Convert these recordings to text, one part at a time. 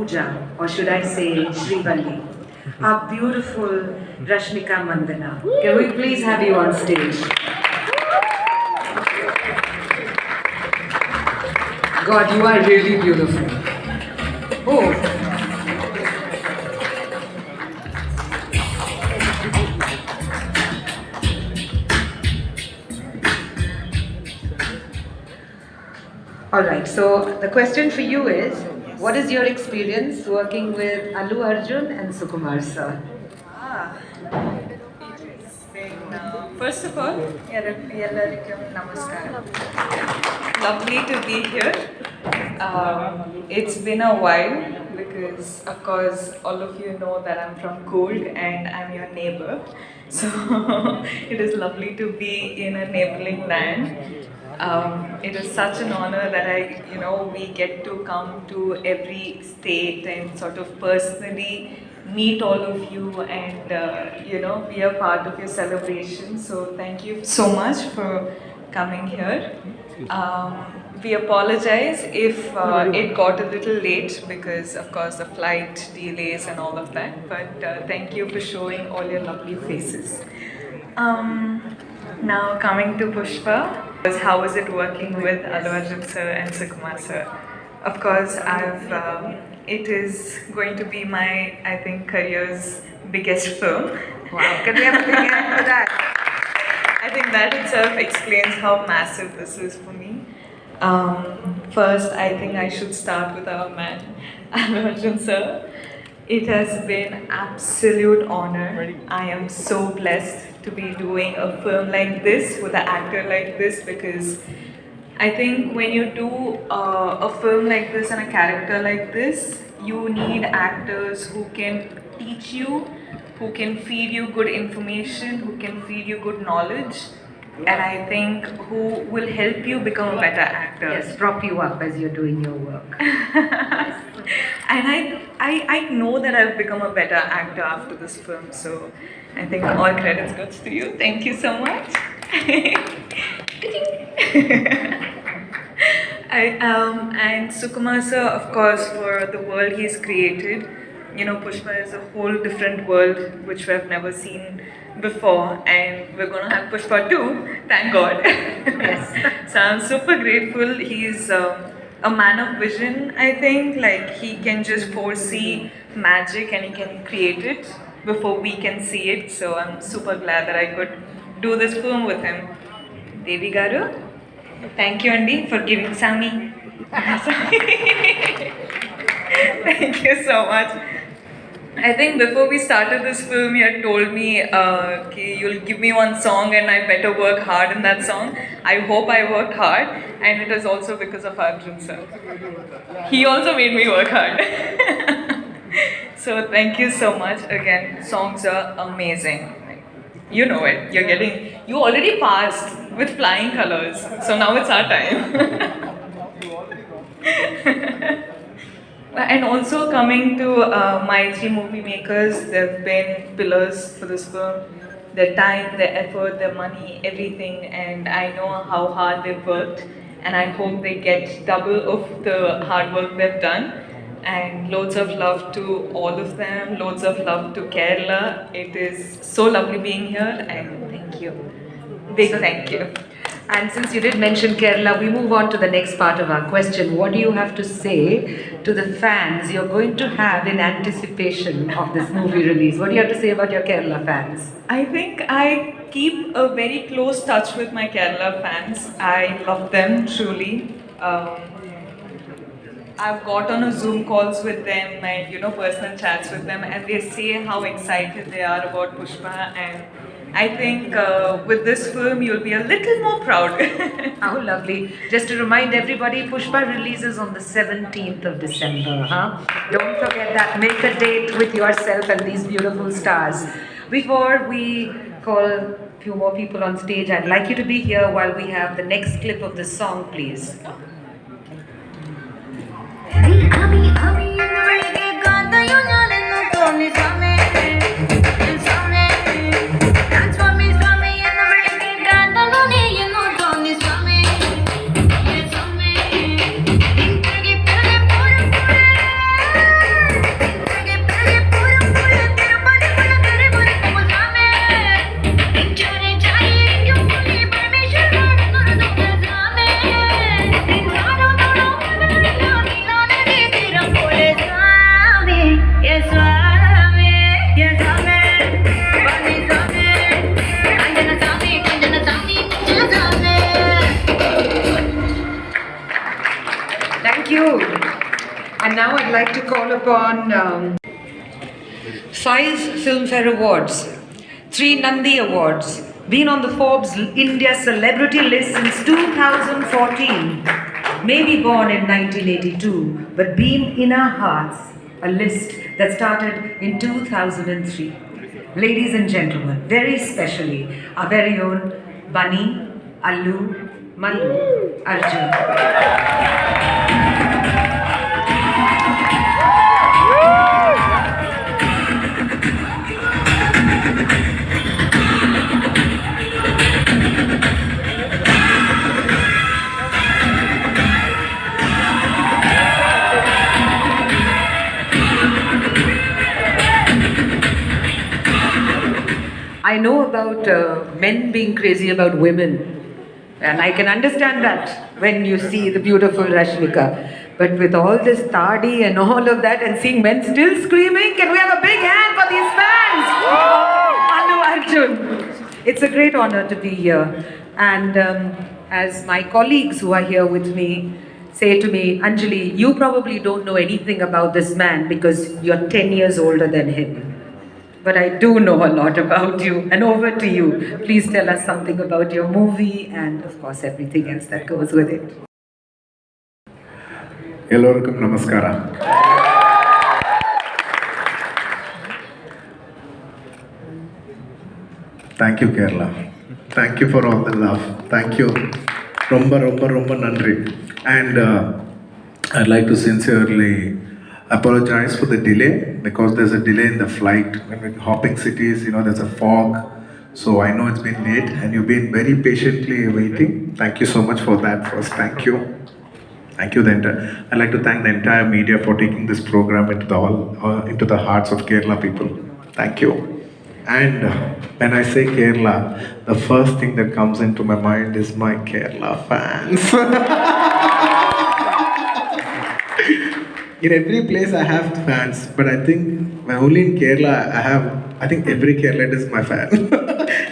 Pooja, or should I say Shrivalli, our beautiful Rashmika Mandana. Can we please have you on stage? God, you are really beautiful. Oh. Alright, so the question for you is, what is your experience working with Allu Arjun and Sukumar sir? It has been, first of all, Ellarikkum Namaskaram. Lovely to be here. It's been a while because, of course, all of you know that I'm from Cold and I'm your neighbor. So it is lovely to be in a neighboring land. It is such an honor that we get to come to every state and sort of personally meet all of you and, be a part of your celebration. So thank you so much for coming here. We apologize if it got a little late because, of course, the flight delays and all of that. But thank you for showing all your lovely faces. Now coming to Pushpa. How was it working with Allu Arjun sir and Sukumar sir? Of course, it is going to be my, I think, career's biggest film. Wow, can we have a big hand for that? I think that itself explains how massive this is for me. First, I think I should start with our man, Allu Arjun sir. It has been absolute honor. I am so blessed to be doing a film like this with an actor like this because I think when you do a film like this and a character like this, you need actors who can teach you, who can feed you good information, who can feed you good knowledge, and I think who will help you become a better actor. Yes, prop you up as you're doing your work. And I know that I've become a better actor after this film, so I think all credits goes to you. Thank you so much. And Sukumar sir, of course, for the world he's created. Pushpa is a whole different world which we have never seen before, and we're going to have Pushpa 2, thank God. Yes. So I'm super grateful. He's a man of vision, I think. Like, he can just foresee magic and he can create it before we can see it. So I'm super glad that I could do this film with him. Devi Garu, thank you, Andy, for giving Sami. Thank you so much. I think before we started this film, you had told me, you'll give me one song and I better work hard in that song. I hope I worked hard, and it is also because of Arjun sir. He also made me work hard. So thank you so much. Again, songs are amazing. You know it. You already passed with flying colors. So now it's our time. And also coming to my three movie makers, they've been pillars for this film. Their time, their effort, their money, everything, and I know how hard they've worked, and I hope they get double of the hard work they've done. And loads of love to all of them, loads of love to Kerala. It is so lovely being here, and thank you. Big thank you. And since you did mention Kerala, we move on to the next part of our question. What do you have to say to the fans you're going to have in anticipation of this movie release? What do you have to say about your Kerala fans? I think I keep a very close touch with my Kerala fans. I love them truly. I've got on a Zoom calls with them and personal chats with them, and they say how excited they are about Pushpa, and I think with this film you'll be a little more proud. How lovely. Just to remind everybody, Pushpa releases on the 17th of December. Don't forget that. Make a date with yourself and these beautiful stars. Before we call a few more people on stage, I'd like you to be here while we have the next clip of the song, please. you. And now I'd like to call upon 5 Filmfare Awards, 3 Nandi Awards, been on the Forbes India Celebrity list since 2014, maybe born in 1982, but been in our hearts, a list that started in 2003. Ladies and gentlemen, very specially, our very own Bunny, Allu, Mallu, Arjun. I know about men being crazy about women, and I can understand that when you see the beautiful Rashmika. But with all this tardy and all of that, and seeing men still screaming, can we have a big hand for these fans? Allu Arjun. It's a great honor to be here. And as my colleagues who are here with me say to me, Anjali, you probably don't know anything about this man because you're 10 years older than him. But I do know a lot about you, and over to you. Please tell us something about your movie and, of course, everything else that goes with it. Ellarukum namaskara. Thank you, Kerala. Thank you for all the love. Thank you. Romba nandri. And I'd like to sincerely apologize for the delay, because there's a delay in the flight. When we're hopping cities, there's a fog. So I know it's been late and you've been very patiently waiting. Thank you so much for that first. Thank you. Thank you. I'd like to thank the entire media for taking this program into the hearts of Kerala people. Thank you. And when I say Kerala, the first thing that comes into my mind is my Kerala fans. In every place I have fans, but I think only in Kerala I think every Kerala is my fan.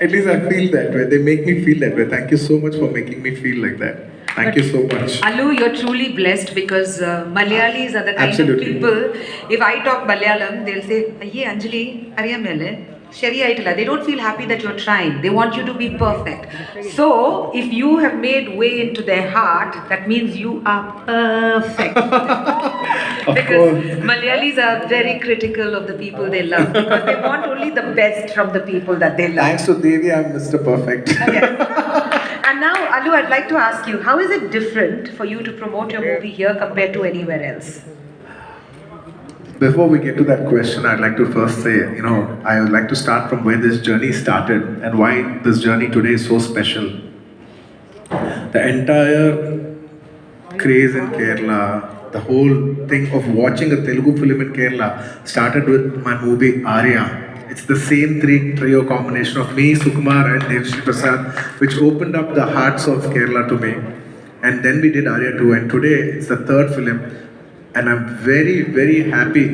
At least I feel that way. They make me feel that way. Thank you so much for making me feel like that. Thank you so much. Allu, you're truly blessed because Malayalis are the kind Absolutely. of people, if I talk Malayalam, they'll say, Ye Anjali, ariyamele. They don't feel happy that you're trying. They want you to be perfect. So, if you have made way into their heart, that means you are perfect. Because Malayalis are very critical of the people they love, because they want only the best from the people that they love. Thanks to Devi, I'm Mr. Perfect. Yes. And now, Allu, I'd like to ask you, how is it different for you to promote your movie here compared to anywhere else? Before we get to that question, I'd like to first say, I would like to start from where this journey started and why this journey today is so special. The entire craze in Kerala, the whole thing of watching a Telugu film in Kerala started with my movie Arya. It's the same trio combination of me, Sukumar and Devshri Prasad, which opened up the hearts of Kerala to me. And then we did Arya 2, and today it's the third film. And I'm very, very happy.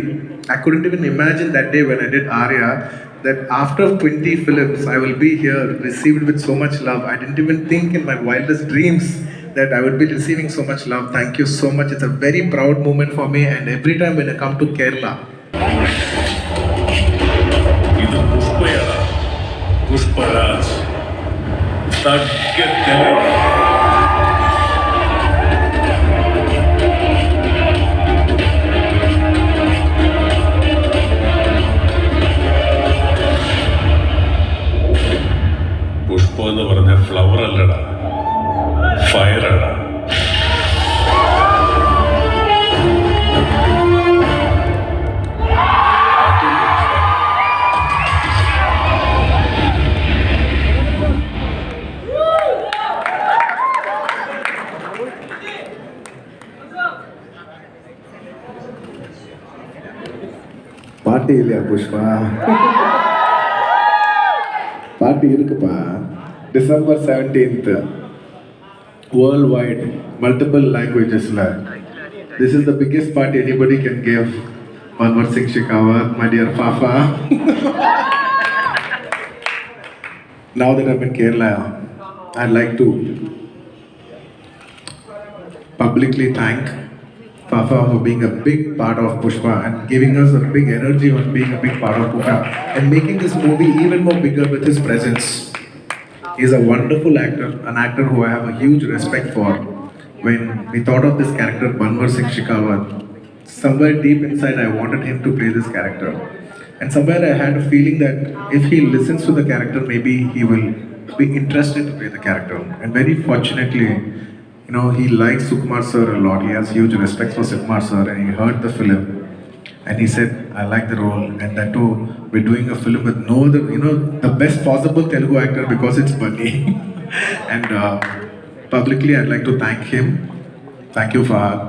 I couldn't even imagine that day when I did Arya, that after 20 films, I will be here, received with so much love. I didn't even think in my wildest dreams that I would be receiving so much love. Thank you so much. It's a very proud moment for me. And every time when I come to Kerala, Pushparaj. Pushpa എന്ന് പറഞ്ഞ flower അല്ലടാ, ഫയറാടാ. party இல்லையா Pushpa? Party இருக்குப்பா. December 17th, worldwide, multiple languages. This is the biggest party anybody can give. Manwar Singh Shekhawat, my dear Fafa. Now that I'm in Kerala, I'd like to publicly thank Fafa for being a big part of Pushpa and giving us a big energy on being a big part of Pushpa and making this movie even more bigger with his presence. He's a wonderful actor, an actor who I have a huge respect for. When we thought of this character, Banwar Singh Shekhawat, somewhere deep inside I wanted him to play this character. And somewhere I had a feeling that if he listens to the character, maybe he will be interested to play the character. And very fortunately, he likes Sukumar sir a lot. He has huge respect for Sukumar sir and he heard the film. And he said, I like the role. And that too, we're doing a film with no other, the best possible Telugu actor because it's Bunny. And publicly, I'd like to thank him. Thank you, Fahad.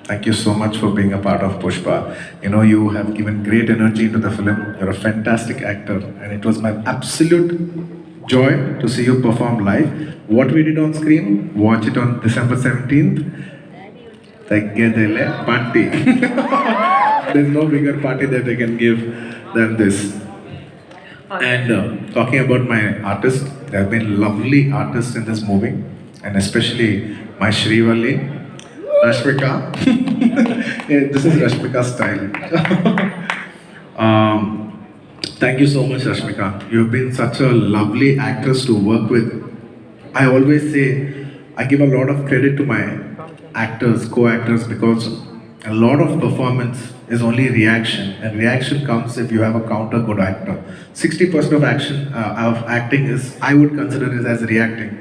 Thank you so much for being a part of Pushpa. You have given great energy into the film. You're a fantastic actor. And it was my absolute joy to see you perform live. What we did on screen, watch it on December 17th. Taggedele party. There's no bigger party that they can give than this. And talking about my artists, there have been lovely artists in this movie, and especially my Shrivalli, Rashmika. Yeah, this is Rashmika's style. Thank you so much, Rashmika. You've been such a lovely actress to work with. I always say I give a lot of credit to my actors, co-actors, because a lot of performance is only reaction, and reaction comes if you have a counter good actor. 60% of acting is, I would consider it as reacting,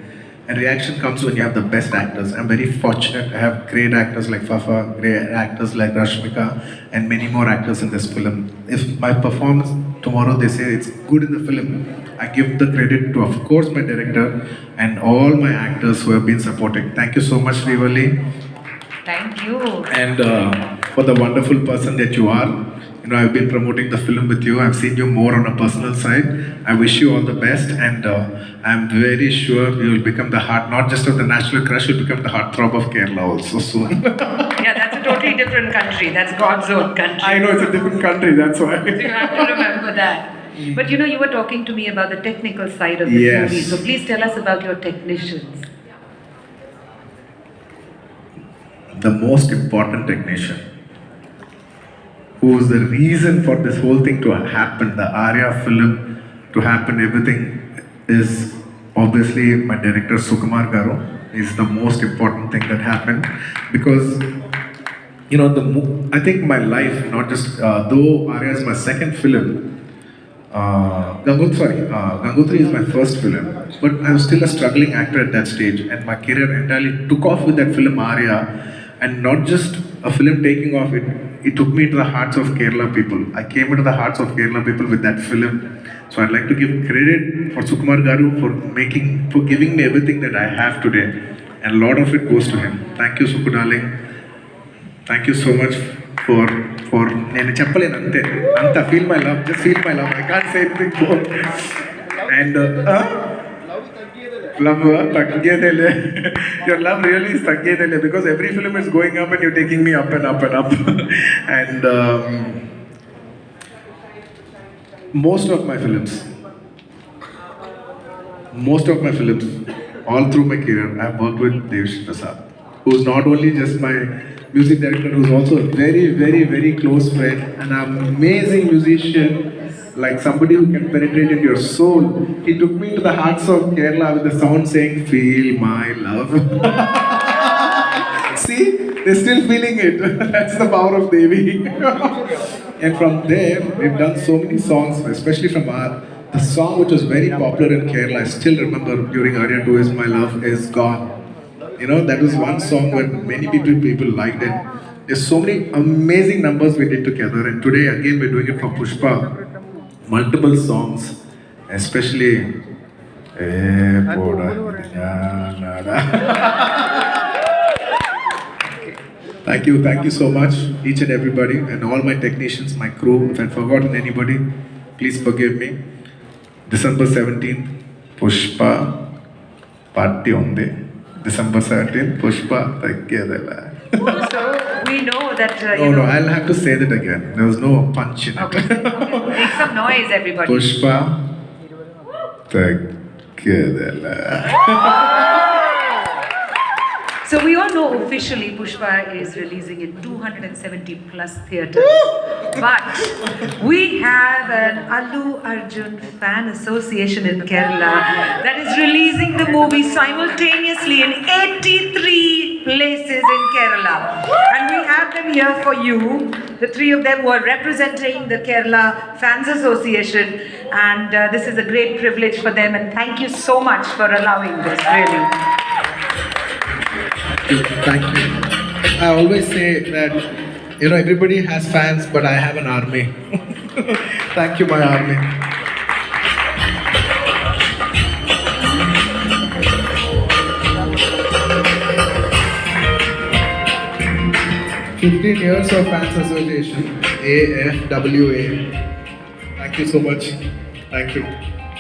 and reaction comes when you have the best actors. I'm very fortunate to have great actors like Fafa, great actors like Rashmika, and many more actors in this film. If my performance tomorrow they say it's good in the film, I give the credit to, of course, my director and all my actors who have been supporting. Thank you so much, Srivalli. Thank you. And for the wonderful person that you are. I've been promoting the film with you. I've seen you more on a personal side. I wish you all the best, and I'm very sure you will become the heart, not just of the National Crush, you'll become the heartthrob of Kerala also soon. Yeah, that's a totally different country. That's God's own country. I know it's a different country, that's why. You have to remember that. But you were talking to me about the technical side of this Yes. movie. So please tell us about your technicians. The most important technician, who is the reason for this whole thing to happen, the Arya film to happen, everything, is obviously my director Sukumar Garu. Is the most important thing that happened, because I think my life, not just though Arya is my second film, Gangotri is my first film, but I was still a struggling actor at that stage, and my career entirely took off with that film Arya. And not just a film taking off, it took me to the hearts of Kerala people. I came into the hearts of Kerala people with that film. So I'd like to give credit for Sukumar Garu for giving me everything that I have today. And a lot of it goes to him. Thank you, Suku darling. Thank you so much for Anta, feel my love, just feel my love. I can't say anything more. And love, your love really is taggedele, because every film is going up and you're taking me up and up and up. And most of my films, all through my career, I've worked with Devish Prasad, who's not only just my music director, who's also a very, very, very close friend, an amazing musician, like somebody who can penetrate into your soul. He took me to the hearts of Kerala with the sound saying, "Feel my love." See, they're still feeling it. That's the power of Devi. And from there, we've done so many songs, especially from the song which was very popular in Kerala. I still remember during Arya 2 Is My Love Is Gone. That was one song where many people liked it. There's so many amazing numbers we did together, and today again we're doing it for Pushpa. Multiple songs, especially Thank you so much, each and everybody, and all my technicians, my crew. If I've forgotten anybody, please forgive me. December 17th, Pushpa party onde. December 17th, Pushpa taggedele. So we know that No, I'll have to say that again. There was no punch in it. Okay. Make some noise, everybody. Pushpa taggedele. So we all know officially Pushpa is releasing in 270 plus theatres. But we have an Allu Arjun fan association in Kerala that is releasing the movie simultaneously in 83 places in Kerala. And we have them here for you. The three of them were representing the Kerala Fans Association. And this is a great privilege for them. And thank you so much for allowing this, really. Thank you. I always say that, everybody has fans, but I have an army. Thank you, my army. "15 years of Fans Association, AFWA. Thank you so much. Thank you.